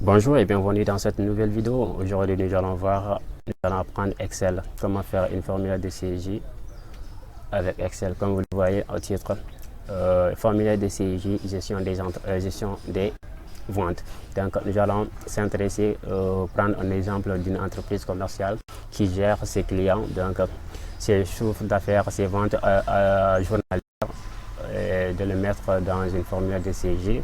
Bonjour et bienvenue dans cette nouvelle vidéo. Aujourd'hui, nous allons apprendre Excel, comment faire une formule de CIJ avec Excel. Comme vous le voyez au titre, formulaire de CIJ, gestion des ventes. Donc, nous allons s'intéresser, prendre un exemple d'une entreprise commerciale qui gère ses clients, donc ses chiffres d'affaires, ses ventes journalières, et de le mettre dans une formule de CIJ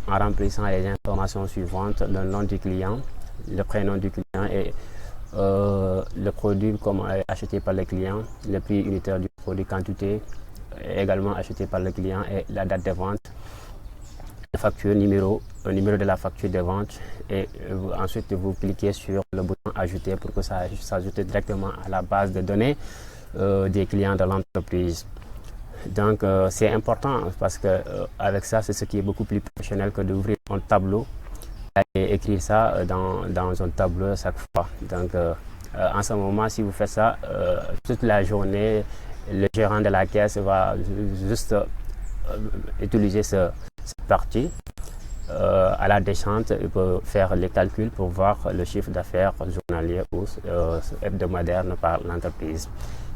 en remplissant les informations suivantes: le nom du client, le prénom du client et le produit comme acheté par le client, le prix unitaire du produit, quantité également acheté par le client et la date de vente, la facture, numéro de la facture de vente, et ensuite vous cliquez sur le bouton ajouter pour que ça s'ajoute directement à la base de données des clients de l'entreprise. Donc c'est important parce que avec ça, c'est ce qui est beaucoup plus professionnel que d'ouvrir un tableau et écrire ça dans un tableau chaque fois. Donc en ce moment, si vous faites ça toute la journée, le gérant de la caisse va juste utiliser cette partie. À la déchante, il peut faire les calculs pour voir le chiffre d'affaires journalier ou hebdomadaire par l'entreprise.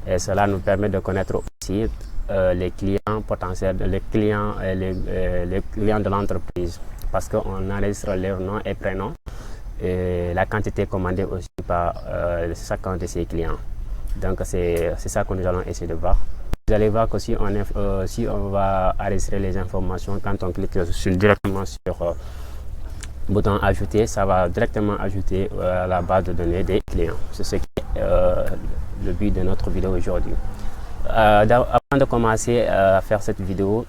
Et cela nous permet de connaître aussi les clients potentiels, les clients de l'entreprise, parce qu'on enregistre leur nom et prénom et la quantité commandée aussi par chacun de ses clients. Donc c'est ça que nous allons essayer de voir. Vous allez voir que si on va enregistrer les informations, quand on clique directement sur le bouton ajouter, ça va directement ajouter à la base de données des clients. C'est ce qui est le but de notre vidéo aujourd'hui. Avant de commencer à faire cette vidéo,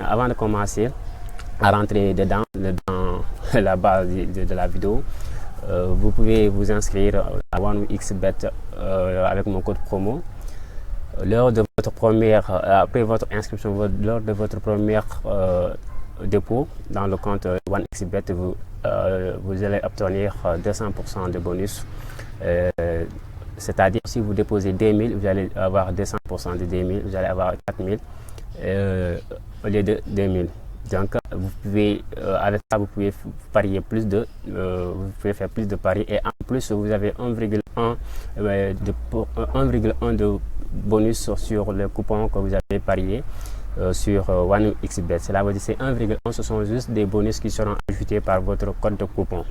avant de commencer à rentrer dans la base de la vidéo, vous pouvez vous inscrire à OneXBet avec mon code promo. Lors de votre après votre inscription, lors de votre premier dépôt dans le compte OneXBet, vous allez obtenir 200% de bonus. C'est-à-dire, si vous déposez 2 000, vous allez avoir 200% de 2 000, vous allez avoir 4 000 au lieu de 2 000. Donc, vous pouvez, avec ça, vous pouvez parier vous pouvez faire plus de paris, et en plus, vous avez 1,1 de bonus sur le coupon que vous avez parié sur OneXBet. Cela veut dire que c'est 1,1, ce sont juste des bonus qui seront ajoutés par votre code de coupon.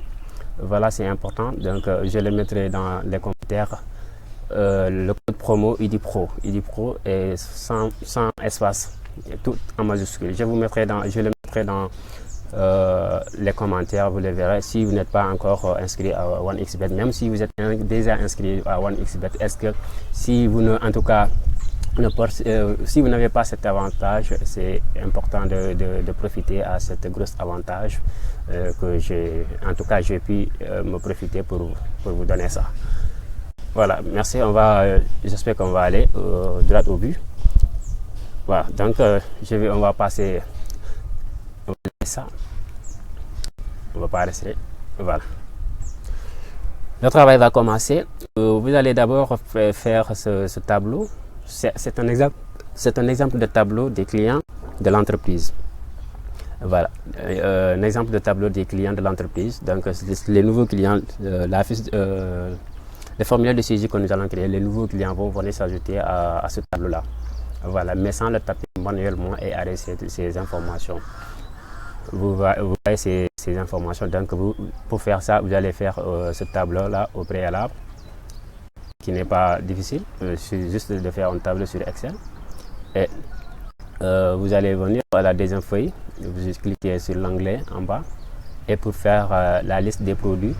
Voilà, c'est important. Donc, je le mettrai dans les commentaires. Le code promo IDPRO est sans espace, tout en majuscule. Je le mettrai dans les commentaires, vous le verrez. Si vous n'êtes pas encore inscrit à OneXBet, même si vous êtes déjà inscrit à OneXBet, est-ce que si vous si vous n'avez pas cet avantage, c'est important de profiter à cet gros avantage que j'ai pu me profiter pour vous donner ça. Voilà, merci. J'espère qu'on va aller droit au but. Voilà, donc on va passer ça. On va pas rester. Voilà. Le travail va commencer. Vous allez d'abord faire ce tableau. C'est un exemple de tableau des clients de l'entreprise. Voilà, un exemple de tableau des clients de l'entreprise. Donc, les nouveaux clients, les formulaires de CIJ que nous allons créer, les nouveaux clients vont venir s'ajouter à ce tableau-là. Voilà, mais sans le taper manuellement et arrêter ces informations. Vous voyez ces informations. Donc, pour faire ça, vous allez faire ce tableau-là au préalable, qui n'est pas difficile. C'est juste de faire un tableau sur Excel. Et vous allez venir à la deuxième feuille, vous cliquez sur l'onglet en bas, et pour faire la liste des produits,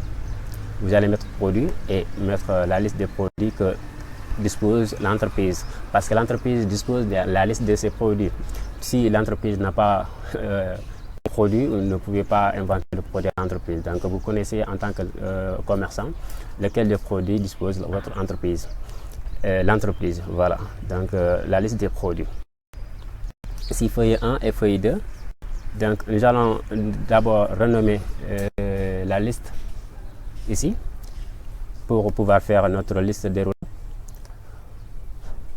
vous allez mettre produits et mettre la liste des produits que dispose l'entreprise, parce que l'entreprise dispose de la liste de ses produits. Si l'entreprise n'a pas produit, vous ne pouvez pas inventer le produit de l'entreprise. Donc vous connaissez en tant que commerçant lequel des produits dispose votre entreprise. L'entreprise, voilà. Donc la liste des produits. Ici feuille 1 et feuille 2. Donc nous allons d'abord renommer la liste ici pour pouvoir faire notre liste déroulante.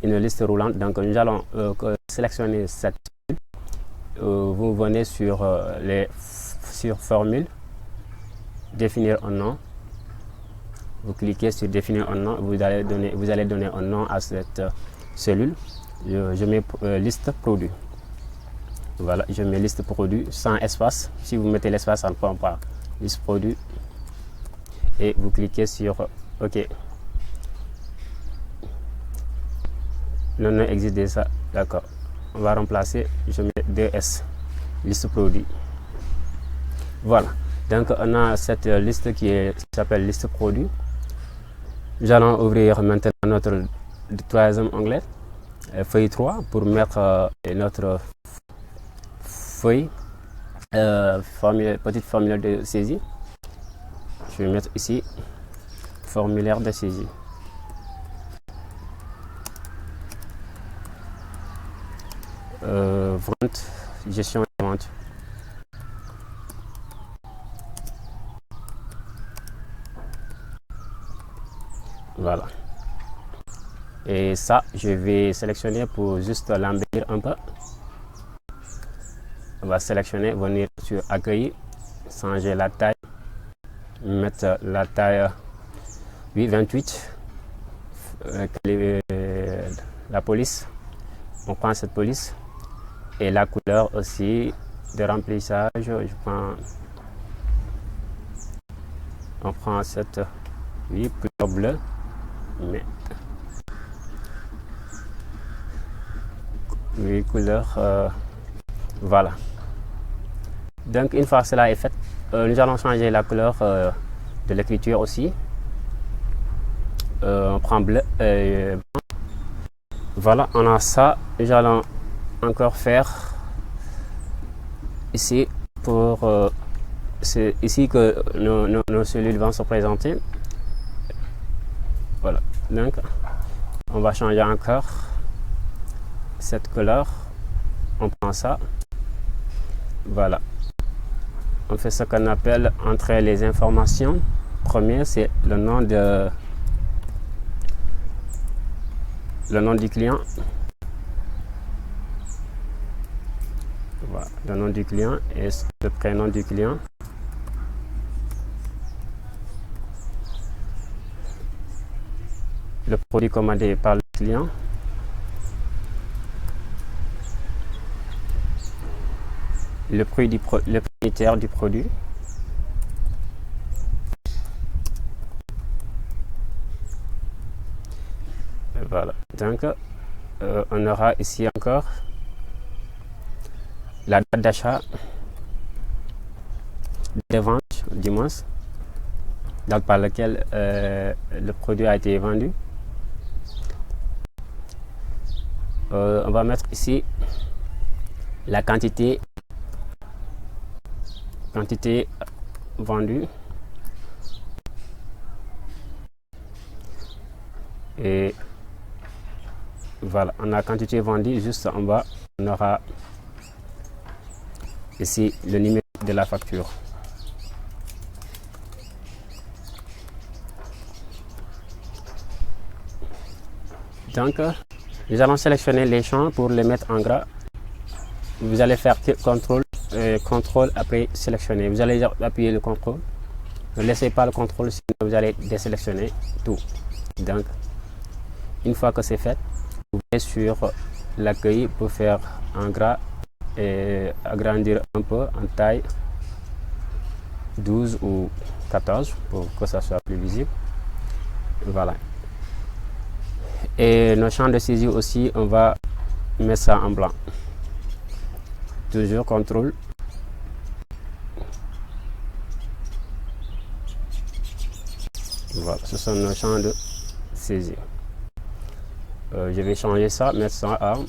Une liste roulante. Donc nous allons sélectionner cette vous venez sur sur formule, définir un nom. Vous cliquez sur définir un nom, vous allez donner un nom à cette cellule. Je mets liste produit. Voilà, je mets liste produit sans espace. Si vous mettez l'espace, ça ne prend pas. Liste produit. Et vous cliquez sur OK. Le nom existe déjà. D'accord. On va remplacer, je mets 2S. Liste produit. Voilà. Donc on a cette liste qui s'appelle liste produit. Nous allons ouvrir maintenant notre troisième onglet, feuille 3, pour mettre notre feuille, petite formulaire de saisie. Je vais mettre ici formulaire de saisie. Vente, gestion de vente. Voilà. Et ça, je vais sélectionner pour juste l'embellir un peu. On va sélectionner, venir sur accueil, changer la taille, mettre la taille 828, la police. On prend cette police et la couleur aussi de remplissage. On prend cette couleur bleue. Mais couleur voilà. Donc une fois cela est fait, nous allons changer la couleur de l'écriture aussi. On prend bleu. Voilà, on a ça. Nous allons encore faire ici pour c'est ici que nos cellules vont se présenter. Voilà, donc on va changer encore cette couleur. On prend ça. Voilà, on fait ce qu'on appelle entrer les informations. Premier, c'est le nom du client. Voilà, le nom du client et le prénom du client. Le produit commandé par le client. Le prix le propriétaire du produit. Voilà, donc on aura ici encore la date d'achat, de vente, du moins, date par laquelle le produit a été vendu. On va mettre ici la quantité vendue et voilà, on a quantité vendue. Juste en bas, on aura ici le numéro de la facture. Donc nous allons sélectionner les champs pour les mettre en gras. Vous allez faire contrôle après sélectionner. Vous allez appuyer le contrôle. Ne laissez pas le contrôle, sinon vous allez désélectionner tout. Donc une fois que c'est fait, vous venez sur l'accueil pour faire en gras et agrandir un peu en taille 12 ou 14 pour que ça soit plus visible. Voilà. Et nos champs de saisie aussi, on va mettre ça en blanc. Toujours contrôle. Voilà, ce sont nos champs de saisie. Je vais changer ça, mettre ça en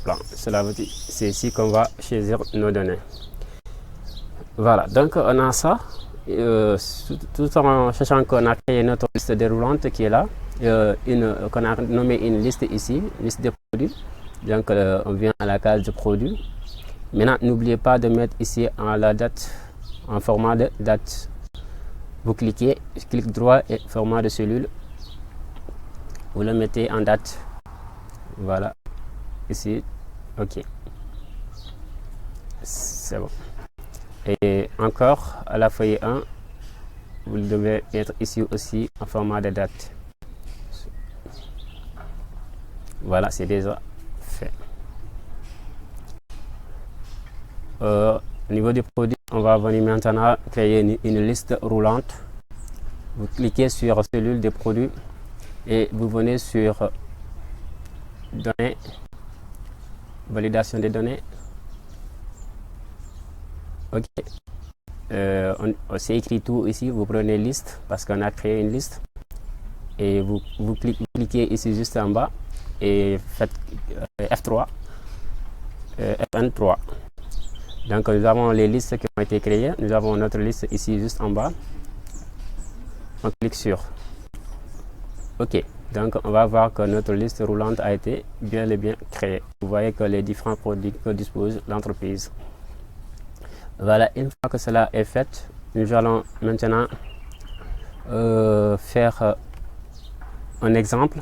blanc. Cela veut dire c'est ici qu'on va choisir nos données. Voilà, donc on a ça. Tout en sachant qu'on a créé notre liste déroulante qui est là. Qu'on a nommé une liste ici, liste de produits. Donc on vient à la case de produits. Maintenant, n'oubliez pas de mettre ici la date en format de date. Vous cliquez, clic droit et format de cellule. Vous le mettez en date. Voilà, ici, OK. C'est bon. Et encore, à la feuille 1, vous devez mettre ici aussi en format de date. Voilà, c'est déjà fait. Au niveau du produit, on va venir maintenant créer une liste roulante. Vous cliquez sur cellule des produits et vous venez sur données, validation des données. Ok. C'est écrit tout ici. Vous prenez liste parce qu'on a créé une liste et vous cliquez ici juste en bas et faites F3, F3. Donc nous avons les listes qui ont été créées. Nous avons notre liste ici juste en bas. On clique sur OK. Donc on va voir que notre liste roulante a été bien et bien créée. Vous voyez que les différents produits que dispose l'entreprise. Voilà, une fois que cela est fait, nous allons maintenant faire un exemple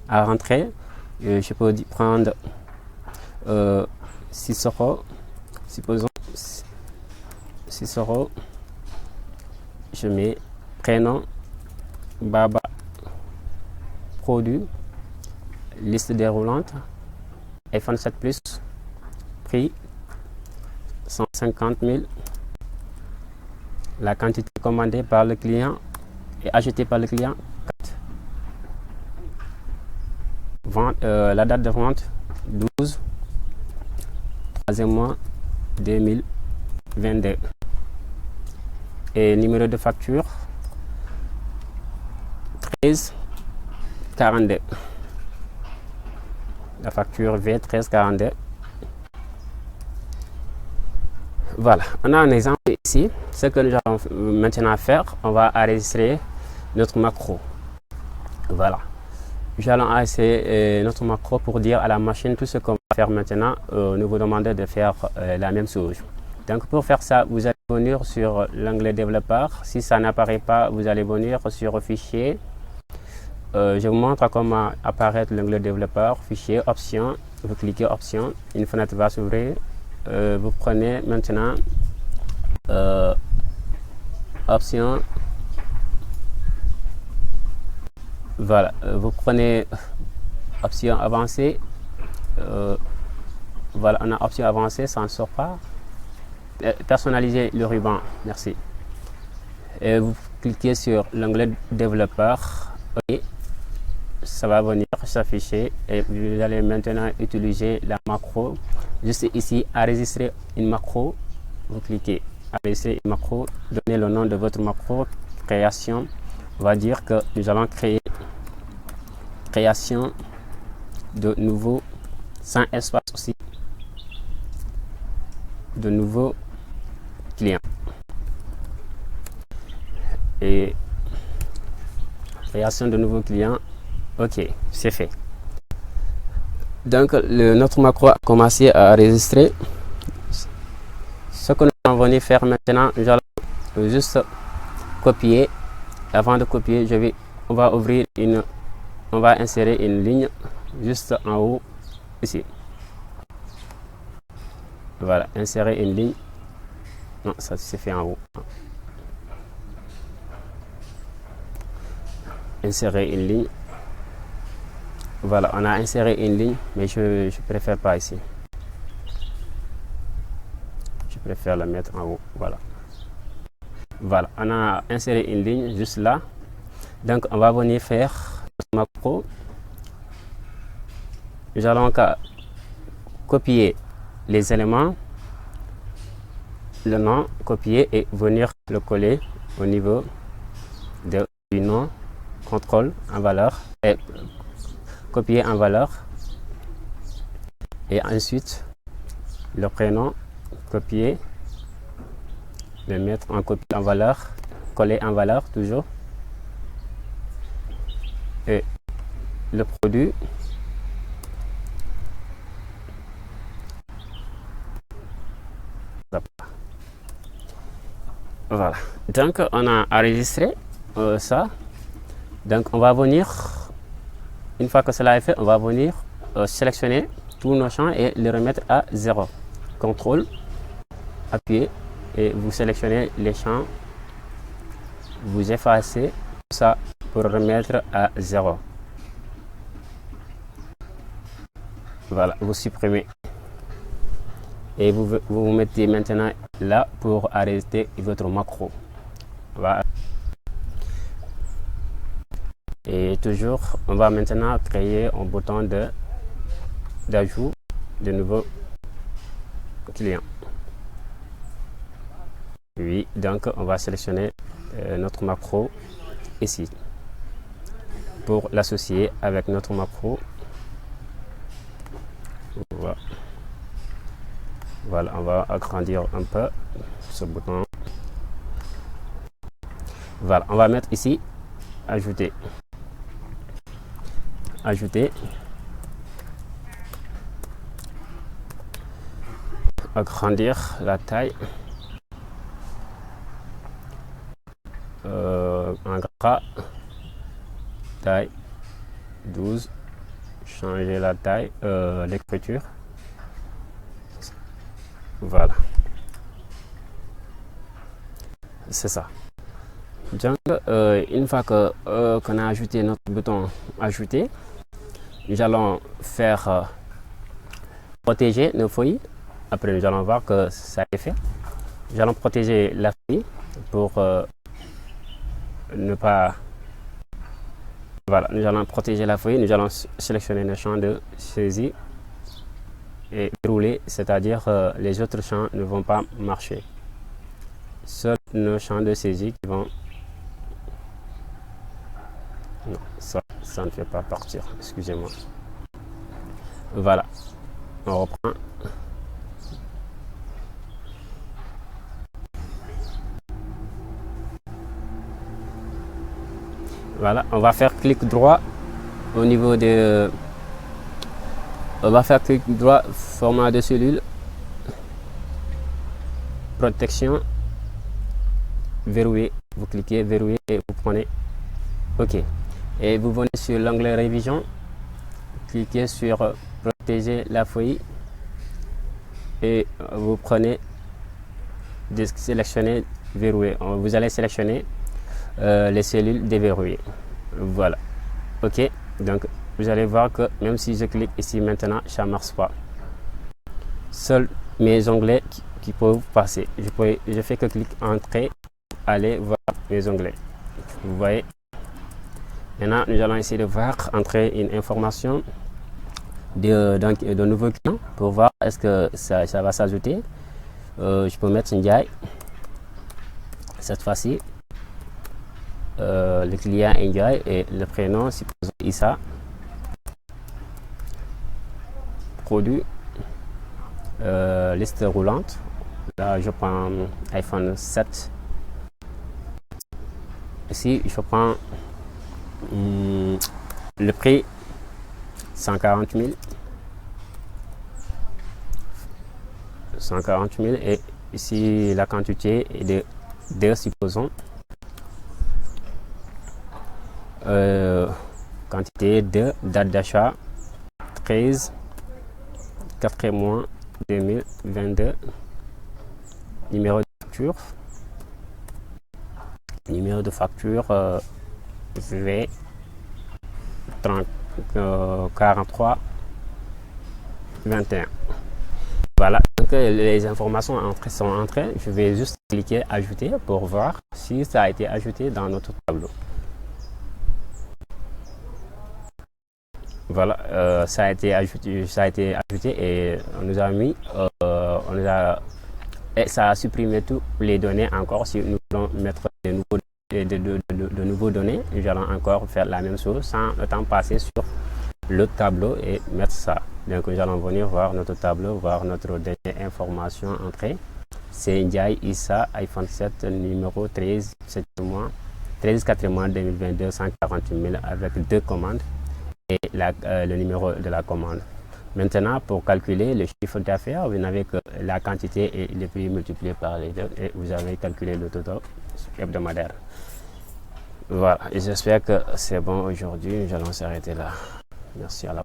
à rentrer. Je peux prendre 6 euros. Supposons 6 euros. Je mets prénom, Baba, produit, liste déroulante, iPhone 7 Plus, prix 150 000, la quantité commandée par le client et achetée par le client 4. La date de vente 12, 3e mois 2022. Et numéro de facture 13 42. La facture V13 42. Voilà, on a un exemple ici. Ce que nous allons maintenant faire, on va enregistrer notre macro. Voilà. Nous allons enregistrer notre macro pour dire à la machine tout ce qu'on va faire maintenant. Nous vous demandons de faire la même chose. Donc pour faire ça, vous allez venir sur l'onglet développeur. Si ça n'apparaît pas, vous allez venir sur fichier. Je vous montre comment apparaît l'onglet développeur, fichier, options. Vous cliquez options, une fenêtre va s'ouvrir. Vous prenez maintenant option. Voilà, vous prenez option avancée. Voilà, on a option avancée, ça ne sort pas. Personnaliser le ruban, merci. Et vous cliquez sur l'onglet développeur. OK, ça va venir s'afficher et vous allez maintenant utiliser la macro. Juste ici, enregistrer une macro. Vous cliquez enregistrer une macro, donnez le nom de votre macro, création. On va dire que nous allons créer création de nouveaux, sans espace aussi, de nouveaux clients. Et création de nouveaux clients. OK, c'est fait. Donc notre macro a commencé à enregistrer. Ce que nous allons venir faire maintenant, nous allons juste copier. Avant de copier, on va insérer une ligne juste en haut ici. Voilà, insérer une ligne. Non, ça c'est fait en haut. Insérer une ligne. Voilà, on a inséré une ligne, mais je préfère pas ici. Je préfère la mettre en haut. Voilà. Voilà, on a inséré une ligne juste là. Donc, on va venir faire notre macro. Nous allons copier les éléments, le nom, copier et venir le coller au niveau du nom, contrôle en valeur et copier en valeur. Et ensuite, le prénom, copier, le mettre en copie en valeur, coller en valeur toujours. Et le produit, voilà. Donc on a enregistré ça. Donc on va venir, une fois que cela est fait, on va venir sélectionner tous nos champs et les remettre à 0. Contrôle, appuyer et vous sélectionnez les champs, vous effacez tout ça pour remettre à 0. Voilà, vous supprimez. Et vous mettez maintenant là pour arrêter votre macro. Voilà. Et toujours, on va maintenant créer un bouton d'ajout de nouveaux clients. Oui, donc on va sélectionner notre macro ici pour l'associer avec notre macro. Voilà, on va agrandir un peu ce bouton. Voilà, on va mettre ici ajouter. Agrandir la taille en gras, taille 12, changer la taille, l'écriture. Voilà, c'est ça. Donc une fois qu'on a ajouté notre bouton ajouter, nous allons faire protéger nos feuilles. Après, nous allons voir que ça est fait. Nous allons protéger la feuille pour ne pas... Voilà, nous allons protéger la feuille. Nous allons sélectionner le champ de saisie et dérouler, c'est-à-dire les autres champs ne vont pas marcher. Seuls nos champs de saisie qui vont... Non, ça ne fait pas partir, excusez-moi. Voilà, on reprend. Voilà, on va faire clic droit au niveau de... On va faire clic droit, format de cellule, protection, verrouiller. Vous cliquez verrouiller et vous prenez OK. Et vous venez sur l'onglet révision, cliquez sur protéger la feuille et vous prenez sélectionner verrouiller. Vous allez sélectionner les cellules déverrouillées. Voilà. OK. Donc vous allez voir que même si je clique ici maintenant, ça ne marche pas. Seuls mes onglets qui peuvent passer. Je fais que clic entrée, aller voir mes onglets. Vous voyez. Maintenant, nous allons essayer de voir entrer une information de nouveau client pour voir est-ce que ça va s'ajouter. Je peux mettre Ndiaye. Cette fois-ci, le client Ndiaye et le prénom, supposons Issa. Produit, liste roulante. Là, je prends iPhone 7. Ici, je prends le prix 140 000. 140 000 et ici la quantité est de 2, supposons. Quantité de date d'achat 13 4 mois 2022. Numéro de facture V 43 21. Voilà, donc les informations sont entrées. Je vais juste cliquer ajouter pour voir si ça a été ajouté dans notre tableau. Voilà, ça a été ajouté et on nous a mis, et ça a supprimé toutes les données encore. Si nous voulons mettre de nouveaux données, nous allons encore faire la même chose sans le temps passer sur le tableau et mettre ça. Donc nous allons venir voir notre tableau, voir notre dernière information entrée. C'est Ndiaye Issa, iPhone 7, numéro 13, 4 mois 2022, 148 000 avec 2 commandes et le numéro de la commande. Maintenant, pour calculer le chiffre d'affaires, vous n'avez que la quantité et le prix multiplié par les deux et vous avez calculé le total hebdomadaire. Voilà, et j'espère que c'est bon aujourd'hui. Nous allons s'arrêter là. Merci à la